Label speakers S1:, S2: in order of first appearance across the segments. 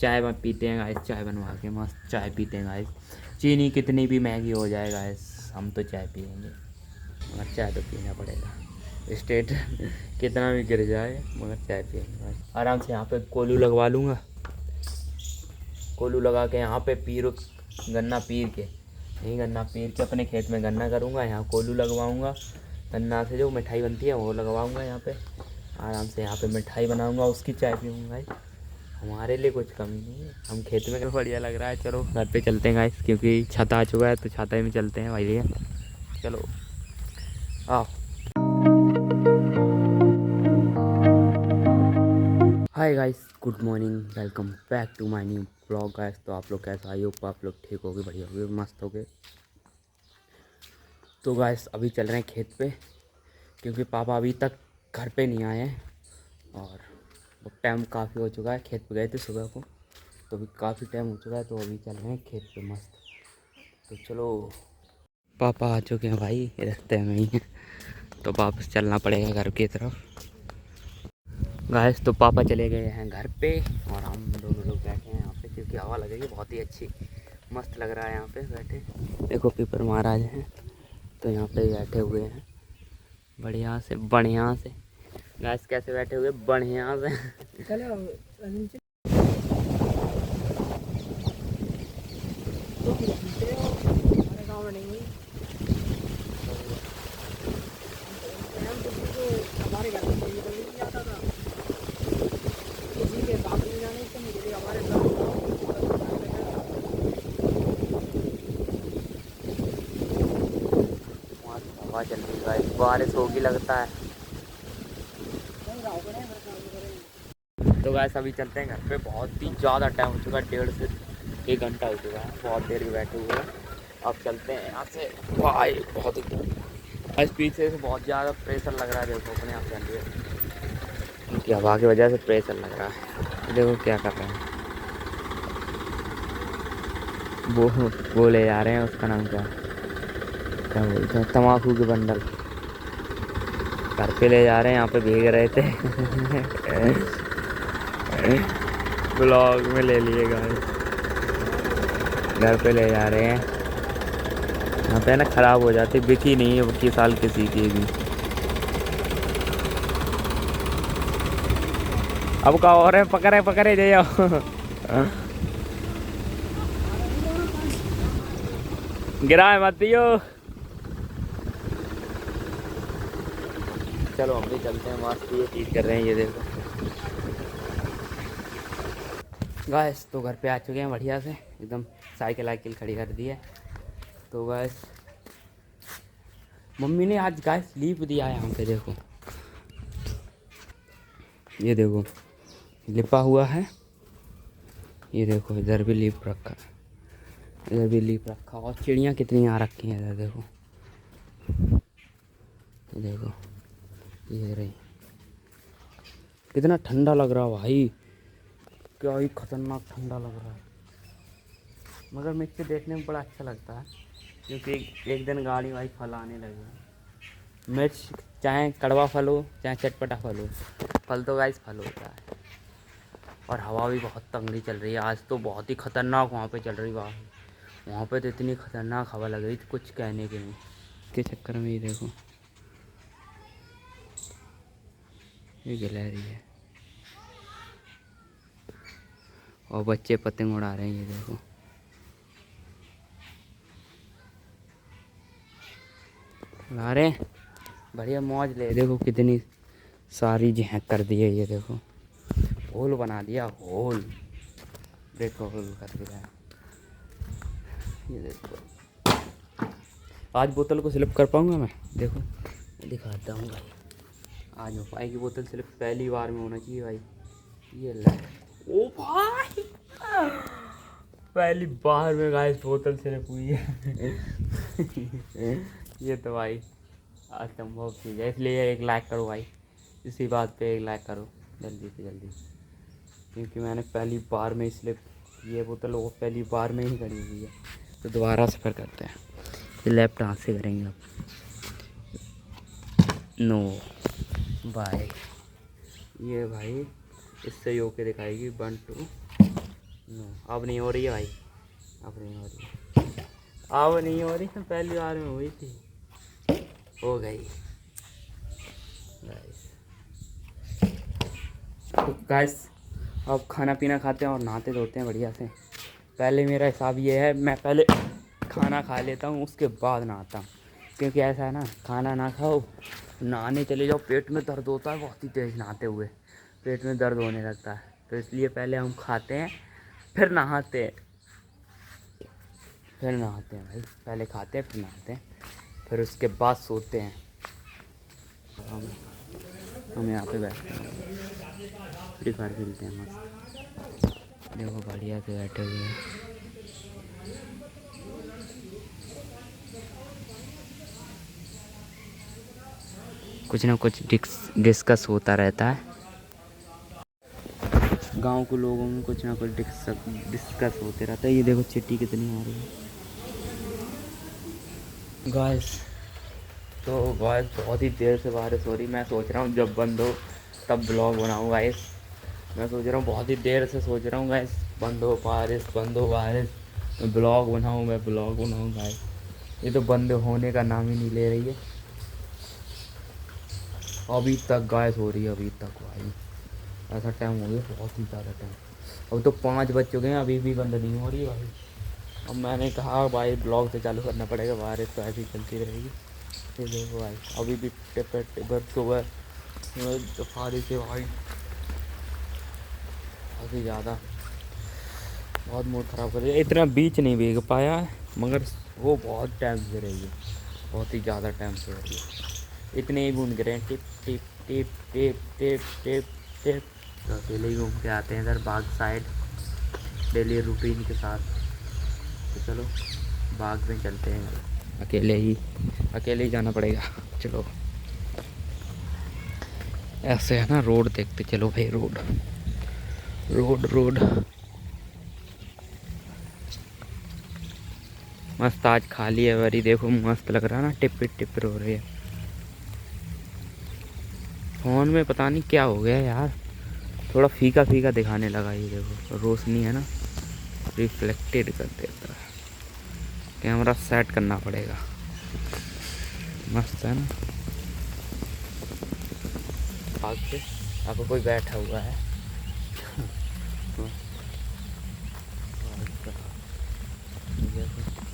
S1: चाय पीते हैं गाइस, चाय बनवा के मस्त चाय पीते हैं गाइस। चीनी कितनी भी महंगी हो जाए गाइस, हम तो चाय पियेंगे, मगर चाय तो पीना पड़ेगा। स्टेट कितना भी गिर जाए मगर चाय पियेंगे गाइस। आराम से यहाँ पे कोलू लगवा लूँगा, कोलू लगा के यहाँ पे गन्ना पीर के, यही गन्ना पीर के अपने खेत में गन्ना करूँगा, यहाँ कोलू लगवाऊँगा, गन्ना से जो मिठाई बनती है वो लगवाऊँगा यहाँ पे। आराम से यहाँ पे मिठाई बनाऊँगा, उसकी चाय पीऊँगा गाइस। हमारे लिए कुछ कमी नहीं है, हम खेत में। बढ़िया लग रहा है। चलो घर पे चलते हैं गाइस, क्योंकि छाता आ चुका है तो छाता में चलते हैं भाई भैया। चलो आओ। Hi guys, good morning, welcome back to my new blog guys. तो आप लोग कैसे, आई होप आप लोग ठीक हो गए, बढ़िया हो गए, मस्त हो गए। तो गाइस अभी चल रहे हैं खेत पे, क्योंकि पापा अभी तक घर पे नहीं आए हैं और टाइम काफ़ी हो चुका है। खेत पे गए थे सुबह को, तो अभी काफ़ी टाइम हो चुका है, तो अभी चल रहे हैं खेत पे मस्त। तो चलो, पापा आ चुके हैं भाई, रास्ते में ही हैं, तो वापस चलना पड़ेगा घर की तरफ गाइस। तो पापा चले गए हैं घर पे और हम दोनों लोग बैठे हैं यहाँ पे, क्योंकि हवा लगेगी बहुत ही अच्छी, मस्त लग रहा है यहाँ पे बैठे। देखो पीपर महाराज हैं, तो यहाँ पे बैठे हुए हैं बढ़िया से गाइस। कैसे बैठे हुए, बढ़िया से। हवा चल रही है, बारिश होगी लगता है। तो गाइस अभी चलते हैं घर पे, बहुत ही ज़्यादा टाइम हो चुका है, 1.5 से 1 घंटा हो चुका है, बहुत देर भी बैठे हुए हैं। अब चलते हैं यहाँ से भाई, बहुत ही इस पीछे से बहुत ज़्यादा प्रेशर लग रहा है। देखो अपने आप चल रही है, उनकी हवा की वजह से प्रेशर लग रहा है। देखो क्या कर रहे हैं वो ले जा रहे हैं, उसका नाम क्या बोलते हैं, तम्बाकू के बंडल घर पे ले जा रहे हैं। यहाँ पे भीग रहे थे ब्लॉग में ले लिए गाइस, घर पे ले जा रहे हैं। यहाँ पे ना ख़राब हो जाती, बिकी नहीं है की साल किसी की भी। अब का और है, पकड़े जाओ गिराए मत दियो। चलो हम भी चलते हैं, मस्त ये चीज़ कर रहे हैं, ये देखो गाइस। तो घर पे आ चुके हैं बढ़िया से एकदम, साइकिल खड़ी कर दी है। तो गाइस मम्मी ने आज गाइस लीप दिया है यहाँ पे, देखो ये देखो लिपा हुआ है, ये देखो इधर भी लीप रखा है, इधर भी लीप रखा, और चिड़ियाँ कितनी आ रखी हैं इधर देखो, ये देखो ये रही। कितना ठंडा लग रहा है भाई, क्या ही खतरनाक ठंडा लग रहा है, मगर मिर्च देखने में बड़ा अच्छा लगता है, क्योंकि एक दिन गाड़ी भाई फल आने लगे। मिर्च चाहे कड़वा फल हो चाहे चटपटा फल हो, फल तो गाइस फल होता है। और हवा भी बहुत तंगड़ी चल रही है आज, तो बहुत ही खतरनाक वहाँ पे चल रही वहाँ पे तो इतनी खतरनाक हवा लग रही थी, कुछ कहने के नहीं। के चक्कर में ये देखो ये गिलहरी है, और बच्चे पतंग उड़ा रहे हैं, ये देखो उड़ा रहे हैं, बढ़िया मौज ले। देखो कितनी सारी झेंक कर दी है, ये देखो होल बना दिया, होल देखो, होल कर दिया है, ये देखो। आज बोतल को स्लिप कर पाऊंगा मैं, देखो मैं दिखाता हूँ भाई, आज हो पाएगी बोतल स्लिप, पहली बार में होना चाहिए भाई। ये ले, ओ भाई पहली बार में गाइस बोतल स्लिप हुई है ये तो भाई असंभव चीज़ है, इसलिए 1 लाइक करो भाई, इसी बात पे 1 लाइक करो जल्दी से जल्दी, क्योंकि मैंने पहली बार में स्लिप, ये बोतल वो पहली बार में ही करी हुई है। तो दोबारा से फिर करते हैं, ये लेफ्ट हाथ से करेंगे अब, नो बाय, ये भाई इससे ही होके दिखाएगी 1 2 अब नहीं हो रही है भाई, अब नहीं हो रही है, अब नहीं हो रही है, पहली बार में हुई थी, हो गई गाइस। तो गाइस अब खाना पीना खाते हैं और नहाते धोते हैं बढ़िया से। पहले मेरा हिसाब ये है, मैं पहले खाना खा लेता हूँ उसके बाद नहाता हूँ, क्योंकि ऐसा है ना, खाना ना खाओ नहाने चले जाओ पेट में दर्द होता है बहुत ही तेज़, नहाते हुए पेट में दर्द होने लगता है। तो इसलिए पहले हम खाते हैं फिर नहाते हैं, फिर नहाते हैं भाई, पहले खाते हैं फिर नहाते हैं, फिर उसके बाद सोते हैं। हम यहाँ पे बैठते हैं, फ्री फायर खेलते हैं मस्त, देखो बढ़िया से बैठे हुए हैं। कुछ ना कुछ डिस्कस होता रहता है, गांव के लोगों में कुछ ना कुछ डिस्कस होते रहता है। ये देखो चिट्टी कितनी आ रही है गाइस। तो गाइस बहुत ही देर से बारिश हो रही, मैं सोच रहा हूँ जब बंद हो तब ब्लॉग बनाऊँ गाइस। मैं सोच रहा हूँ बहुत ही देर से सोच रहा हूँ गाइस, बंद हो बारिश, बंद हो बारिश, मैं ब्लॉग बनाऊँ गाइस। ये तो बंद होने का नाम ही नहीं ले रही है, अभी तक गाइस हो रही है, अभी तक भाई ऐसा टाइम हो गया, बहुत ही ज़्यादा टाइम। अब तो 5 बज चुके हैं, अभी भी बंद नहीं हो रही है भाई। अब मैंने कहा भाई ब्लॉग से चालू करना पड़ेगा, बारिश तो ऐसी चलती रहेगी। ये देखो भाई अभी भी टिपर सुबह दोपहर से भाई काफ़ी ज़्यादा, बहुत मूड ख़राब कर दिया। इतना बीच नहीं भीग पाया मगर वो बहुत टाइम से रही है, बहुत ही ज़्यादा टाइम से रही है। इतने ही बूंद गिरे हैं, tip tip tip tip tip tip tip. तो अकेले ही घूम के आते हैं इधर बाग साइड डेली रूटीन के साथ। तो चलो बाग में चलते हैं, अकेले ही जाना पड़ेगा। चलो ऐसे है ना, रोड देखते चलो भाई, रोड रोड रोड मस्त आज खाली है वरी, देखो मस्त लग रहा है ना, टिप टिप हो रही है। फ़ोन में पता नहीं क्या हो गया यार, थोड़ा फीका फीका दिखाने लगा। ये देखो रोशनी है ना, रिफ्लेक्टेड कर देता है, कैमरा सेट करना पड़ेगा। मस्त है ना, बाग पे अब कोई बैठा हुआ है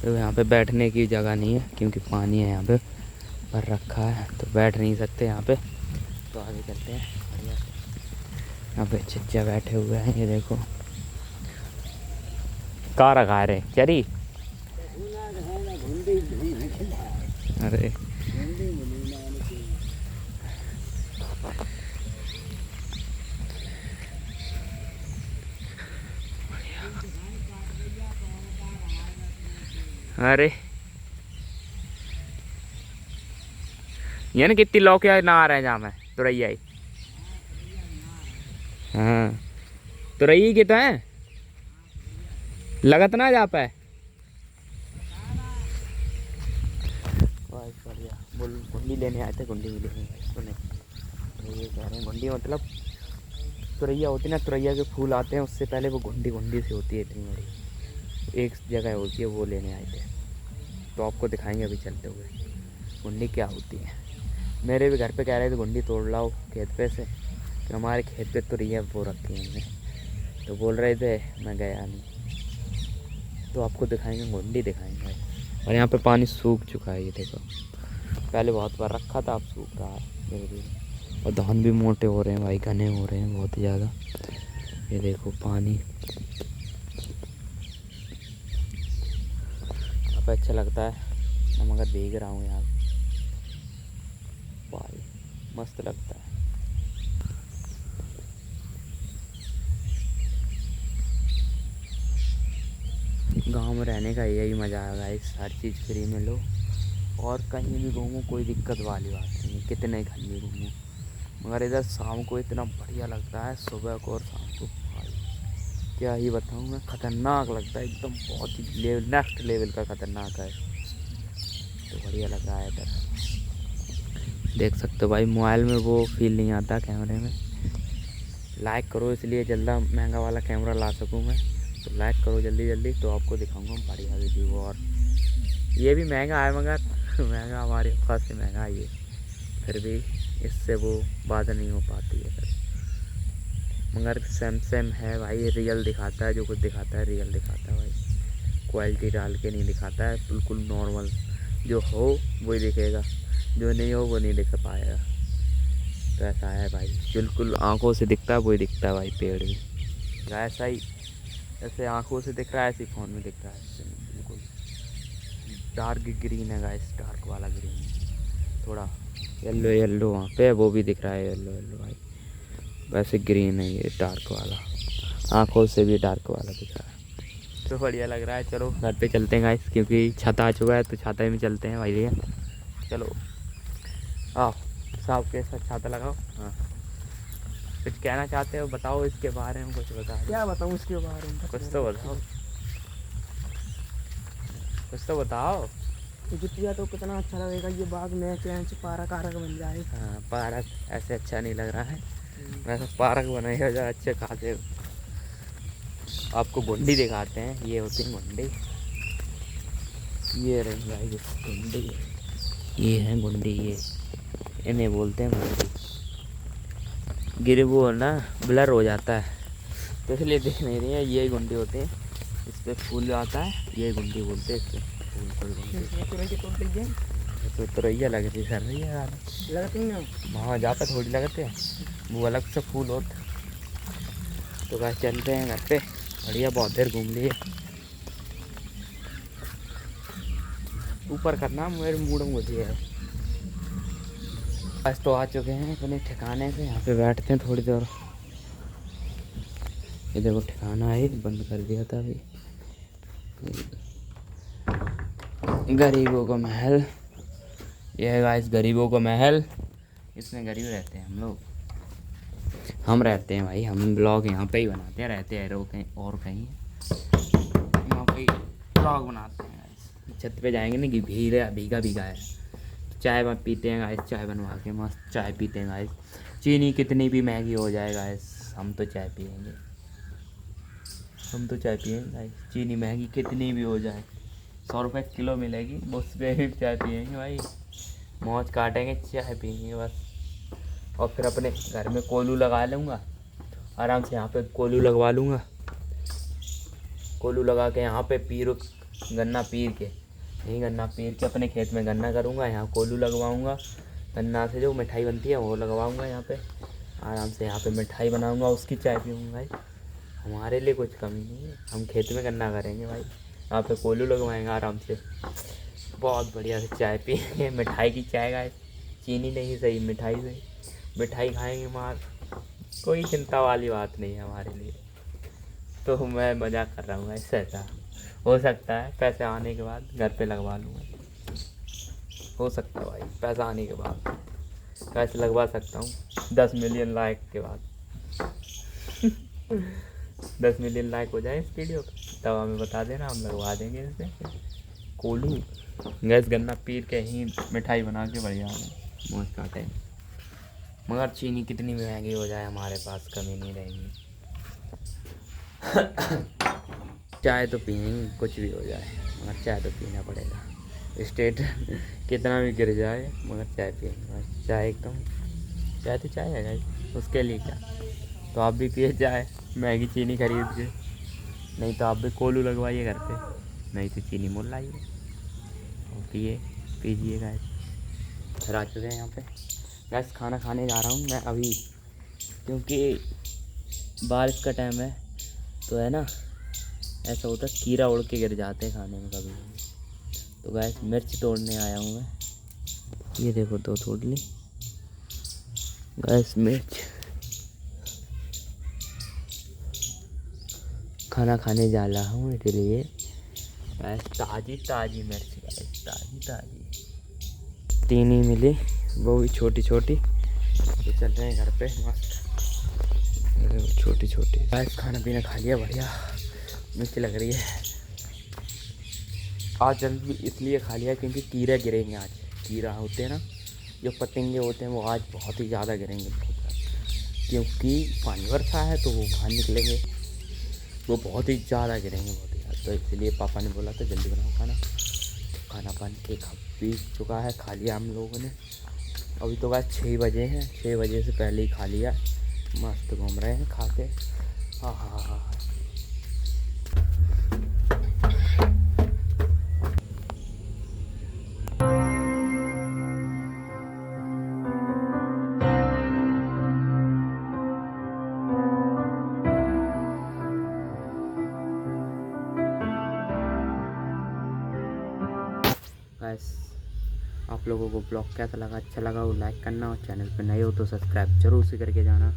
S1: तो यहाँ पे बैठने की जगह नहीं है क्योंकि पानी है यहाँ पे भर रखा है, तो बैठ नहीं सकते यहाँ पे। तो आगे चलते हैं बढ़िया से। यहाँ पे चच्चा बैठे हुए हैं, ये देखो का रखा रे चरी। अरे अरे ये ना कितनी लौके ना आ रहे हैं जहाँ में तुरैया ही। हाँ तुरई के तो है लगत ना जा पाए। बढ़िया बोल, गुंडी लेने आए थे, गुंडी भी लेने आए तो नहीं, ये कह रहे हैं गुंडी मतलब तुरैया होती है ना, तुरैया के फूल आते हैं उससे पहले वो गुंडी गुंडी सी होती है इतनी बड़ी, एक जगह होती है, वो लेने आए थे। तो आपको दिखाएंगे अभी चलते हुए गुंडी क्या होती है। मेरे भी घर पे कह रहे थे गुंडी तोड़ लाओ खेत पे से, कि हमारे खेत पे तुरैया वो रखी है हमने, तो बोल रहे थे, मैं गया नहीं। तो आपको दिखाएंगे, गुंडी दिखाएंगे। और यहाँ पे पानी सूख चुका है, ये देखो पहले बहुत बार रखा था, अब सूख रहा है धीरे धीरे। और धान भी मोटे हो रहे हैं भाई, घने हो रहे हैं बहुत ही ज़्यादा। ये देखो पानी अब अच्छा लगता है, मैं मगर देख रहा हूँ यार भाई मस्त लगता है। गांव में रहने का यही मज़ा है गाइस, हर चीज़ फ्री में लो और कहीं भी घूमो, कोई दिक्कत वाली बात नहीं, कितने घंटे घूमो। मगर इधर शाम को इतना बढ़िया लगता है, सुबह को और शाम को भाई क्या ही बताऊँ मैं, ख़तरनाक लगता है एकदम, बहुत ही नेक्स्ट लेवल का ख़तरनाक है। तो बढ़िया लग रहा है इधर, देख सकते हो भाई। मोबाइल में वो फील नहीं आता कैमरे में। लाइक करो इसलिए जल्दा महंगा वाला कैमरा ला सकूँ मैं, तो लाइक करो जल्दी जल्दी, तो आपको दिखाऊंगा बढ़िया वीडियो। और ये भी महंगा है मगर महंगा हमारे पास से महंगा है ये, फिर भी इससे वो बात नहीं हो पाती है फिर। मगर सैमसंग है भाई, रियल दिखाता है, जो कुछ दिखाता है रियल दिखाता है भाई, क्वालिटी डाल के नहीं दिखाता है। बिल्कुल नॉर्मल जो हो वही दिखेगा, जो नहीं हो वो नहीं दिख पाएगा। तो ऐसा है भाई, बिल्कुल आंखों से दिखता है वही दिखता है भाई, पेड़ भी ऐसा ही, ऐसे आंखों से दिख रहा है ऐसे फ़ोन में दिख रहा है। बिल्कुल डार्क ग्रीन है गाइस, डार्क वाला ग्रीन, थोड़ा येलो येलो वहाँ पे वो भी दिख रहा है, येलो येलो भाई। वैसे ग्रीन है ये डार्क वाला, आंखों से भी डार्क वाला दिख रहा है। तो बढ़िया लग रहा है। चलो घर पे चलते हैं गाइस, क्योंकि छाता आ चुका है, तो छाता में चलते हैं भाई भैया। चलो आओ, साहब के साथ छाता लगाओ। हाँ, कुछ कहना चाहते हो बताओ इसके बारे में, कुछ बताओ।
S2: क्या बताऊँ इसके बारे में,
S1: कुछ तो बताओ, कुछ तो बताओ।
S2: जितिया तो कितना अच्छा लगेगा, ये बाग में चैन से पार्क कारक बन जाए।
S1: हाँ पार्क ऐसे अच्छा नहीं लग रहा है, वैसे पार्क बनाएगा जो अच्छे खासे। आपको गुंडी दिखाते हैं, ये होती है गुंडी, ये रही भाई गुंडी, ये है गुंडी, ये इन्हें बोलते हैं गुंडी। गिरे वो ना ब्लर हो जाता है तो इसलिए देख नहीं रही है, ये गुंडी होते हैं, इस पर फूल आता है, ये गुंडी बोलते हैं इसको, फूल गुंडी। तो तुरैया लग रही सर रही है यार,
S2: लगती ना
S1: वहाँ जाकर थोड़ी लगते हैं, वो अलग से फूल होते। तो गाइस चलते हैं घर पे, बढ़िया बहुत देर घूम लिए। ऊपर करना मेरे मूड में मुझे है। बस तो आ चुके हैं अपने ठिकाने पे, यहाँ पे बैठते हैं थोड़ी देर। ये देखो ठिकाना है, बंद कर दिया था अभी। गरीबों का महल, ये है गाइस गरीबों का महल, इसमें गरीब रहते हैं हम लोग, हम रहते हैं भाई, हम ब्लॉग यहाँ पे ही बनाते हैं, रहते हैं रो कहीं और कहीं, यहाँ पे ब्लॉग बनाते हैं गाइस। छत पे जाएंगे ना कि भीगा भीगा है, चाय पीते हैं गाइस, चाय बनवा के मस्त चाय पीते हैं गाइस। चीनी कितनी भी महंगी हो जाए गाइस, हम तो चाय पियेंगे, हम तो चाय पियेंगे गाइस। चीनी महंगी कितनी भी हो जाए, 100 रुपये किलो मिलेगी, उस पर भी चाय पियेंगे भाई, मौज काटेंगे, चाय पियेंगे बस। और फिर अपने घर में कोलू लगा लूँगा आराम से, यहाँ पे कोलू लगवा लूँगा, कोलू लगा के यहाँ पे गन्ना पीर के, यही गन्ना पीर के अपने खेत में गन्ना करूँगा, यहाँ कोलू लगवाऊँगा, गन्ना से जो मिठाई बनती है वो लगवाऊँगा यहाँ पे, आराम से यहाँ पे मिठाई बनाऊँगा, उसकी चाय पीऊँगा भाई। हमारे लिए कुछ कमी नहीं है, हम खेत में गन्ना करेंगे भाई, यहाँ पे कोलू लगवाएंगे आराम से, बहुत बढ़िया से चाय पियेंगे, मिठाई की चाय गाइस, चीनी नहीं सही, मिठाई सही, मिठाई खाएंगे मार, कोई चिंता वाली बात नहीं है हमारे लिए। तो मैं मजाक कर रहा हूँ गाइस, ऐसा हो सकता है पैसे आने के बाद घर पे लगवा लूँगा, हो सकता है भाई पैसा आने के बाद पैसे लगवा सकता हूँ, 10 मिलियन लाइक के बाद 10 मिलियन लाइक हो जाए इस वीडियो का, तब हमें बता देना, हम लगवा देंगे इससे कोलू गैस गन्ना पीर के ही मिठाई बना के बढ़िया मौज काटे। मगर चीनी कितनी भी महंगी हो जाए हमारे पास कमी नहीं रहेगी। चाय तो पियेंगे कुछ भी हो जाए, मगर चाय तो पीना पड़ेगा, स्टेट कितना भी गिर जाए मगर चाय पियेंगे। चाय एकदम, चाय तो चाय है गाइस, उसके लिए क्या। तो आप भी पिए चाय महंगी चीनी खरीद के, नहीं तो आप भी कोलू लगवाइए घर पे, नहीं तो चीनी मोल लाइए और पीजिए गाइस। फिर आ चुके हैं यहाँ पे गैस, खाना खाने जा रहा हूँ मैं अभी, क्योंकि बारिश का टाइम है तो है ना, ऐसा होता है कीड़ा उड़ के गिर जाते हैं खाने में कभी। तो गैस मिर्च तोड़ने आया हूँ मैं, ये देखो दो तोड़ ली गैस मिर्च, खाना खाने जा रहा हूँ इसलिए गैस, ताज़ी ताज़ी मिर्च गैस, ताज़ी ताज़ी 3 ही मिली, वो भी छोटी छोटी। तो चल रहे हैं घर पे मस्त, छोटी छोटी गैस। खाना पीना खा लिया, बढ़िया मिर्च लग रही है। आज जल्दी इसलिए खा लिया क्योंकि कीड़े गिरेंगे आज, कीड़ा होते हैं ना जो पतंगे होते हैं वो आज बहुत ही ज़्यादा गिरेंगे, क्योंकि पानी वर्षा है तो वो बाहर निकलेंगे, वो बहुत ही ज़्यादा गिरेंगे, बहुत ही ज़्यादा। तो इसलिए पापा ने बोला था जल्दी बनाओ खाना। तो खाना पानी एक बीत चुका है, खा लिया हम लोगों ने। अभी तो गाइस 6 बजे हैं, 6 बजे से पहले ही खा लिया। मस्त घूम रहे हैं खा के। हाँ हाँ हाँ हाँ। गाइस आप लोगों को ब्लॉग कैसा लगा, अच्छा लगा वो लाइक करना, और चैनल पर नए हो तो सब्सक्राइब जरूर से करके जाना।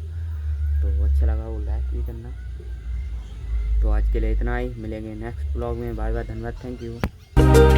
S1: तो अच्छा लगा वो लाइक भी करना। तो आज के लिए इतना ही, मिलेंगे नेक्स्ट ब्लॉग में। बाय बाय, धन्यवाद, थैंक यू।